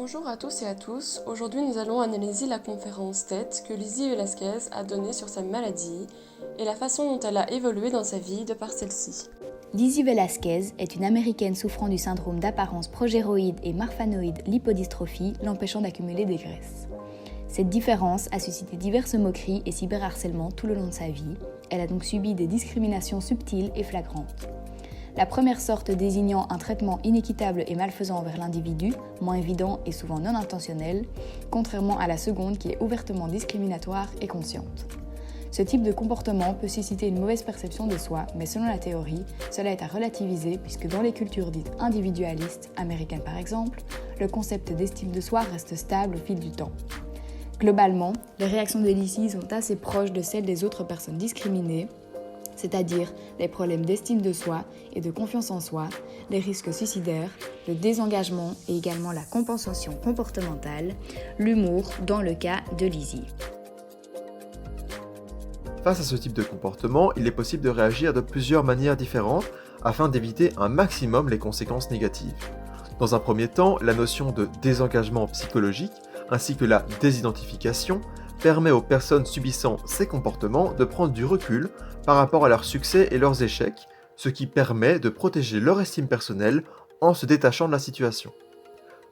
Bonjour à tous et à tous, aujourd'hui nous allons analyser la conférence TED que Lizzie Velasquez a donnée sur sa maladie et la façon dont elle a évolué dans sa vie de par celle-ci. Lizzie Velasquez est une américaine souffrant du syndrome d'apparence progéroïde et marfanoïde lipodystrophie l'empêchant d'accumuler des graisses. Cette différence a suscité diverses moqueries et cyberharcèlements tout le long de sa vie. Elle a donc subi des discriminations subtiles et flagrantes. La première sorte désignant un traitement inéquitable et malfaisant envers l'individu, moins évident et souvent non intentionnel, contrairement à la seconde qui est ouvertement discriminatoire et consciente. Ce type de comportement peut susciter une mauvaise perception de soi, mais selon la théorie, cela est à relativiser puisque dans les cultures dites individualistes, américaines par exemple, le concept d'estime de soi reste stable au fil du temps. Globalement, les réactions de Lizzie sont assez proches de celles des autres personnes discriminées, c'est-à-dire les problèmes d'estime de soi et de confiance en soi, les risques suicidaires, le désengagement et également la compensation comportementale, l'humour dans le cas de Lizzie. Face à ce type de comportement, il est possible de réagir de plusieurs manières différentes afin d'éviter un maximum les conséquences négatives. Dans un premier temps, la notion de désengagement psychologique ainsi que la désidentification permet aux personnes subissant ces comportements de prendre du recul par rapport à leurs succès et leurs échecs, ce qui permet de protéger leur estime personnelle en se détachant de la situation.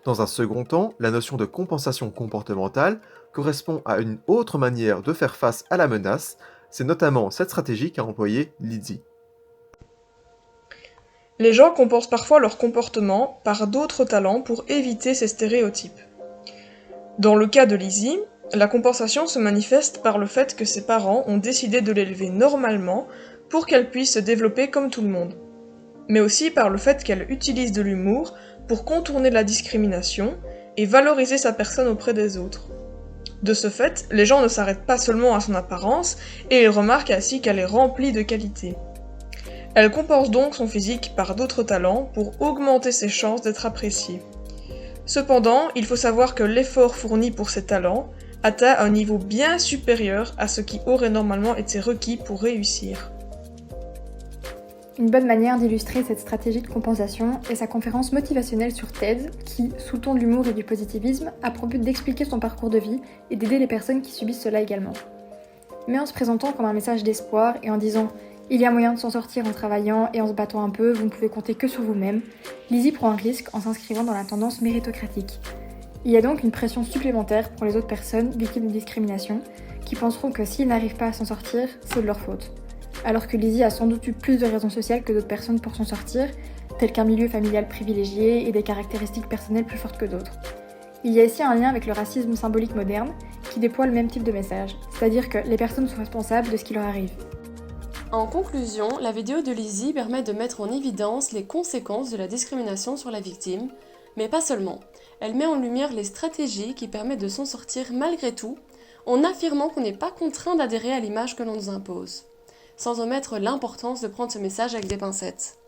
Dans un second temps, la notion de compensation comportementale correspond à une autre manière de faire face à la menace, c'est notamment cette stratégie qu'a employée Lizzie. Les gens compensent parfois leur comportement par d'autres talents pour éviter ces stéréotypes. Dans le cas de Lizzie, la compensation se manifeste par le fait que ses parents ont décidé de l'élever normalement pour qu'elle puisse se développer comme tout le monde, mais aussi par le fait qu'elle utilise de l'humour pour contourner la discrimination et valoriser sa personne auprès des autres. De ce fait, les gens ne s'arrêtent pas seulement à son apparence et ils remarquent ainsi qu'elle est remplie de qualités. Elle compense donc son physique par d'autres talents pour augmenter ses chances d'être appréciée. Cependant, il faut savoir que l'effort fourni pour ces talents atteint un niveau bien supérieur à ce qui aurait normalement été requis pour réussir. Une bonne manière d'illustrer cette stratégie de compensation est sa conférence motivationnelle sur TED qui, sous ton de l'humour et du positivisme, a pour but d'expliquer son parcours de vie et d'aider les personnes qui subissent cela également. Mais en se présentant comme un message d'espoir et en disant « Il y a moyen de s'en sortir en travaillant et en se battant un peu, vous ne pouvez compter que sur vous-même », Lizzie prend un risque en s'inscrivant dans la tendance méritocratique. Il y a donc une pression supplémentaire pour les autres personnes victimes de discrimination qui penseront que s'ils n'arrivent pas à s'en sortir, c'est de leur faute. Alors que Lizzie a sans doute eu plus de raisons sociales que d'autres personnes pour s'en sortir, telles qu'un milieu familial privilégié et des caractéristiques personnelles plus fortes que d'autres. Il y a ici un lien avec le racisme symbolique moderne qui déploie le même type de message, c'est-à-dire que les personnes sont responsables de ce qui leur arrive. En conclusion, la vidéo de Lizzie permet de mettre en évidence les conséquences de la discrimination sur la victime, mais pas seulement. Elle met en lumière les stratégies qui permettent de s'en sortir malgré tout, en affirmant qu'on n'est pas contraint d'adhérer à l'image que l'on nous impose, sans omettre l'importance de prendre ce message avec des pincettes.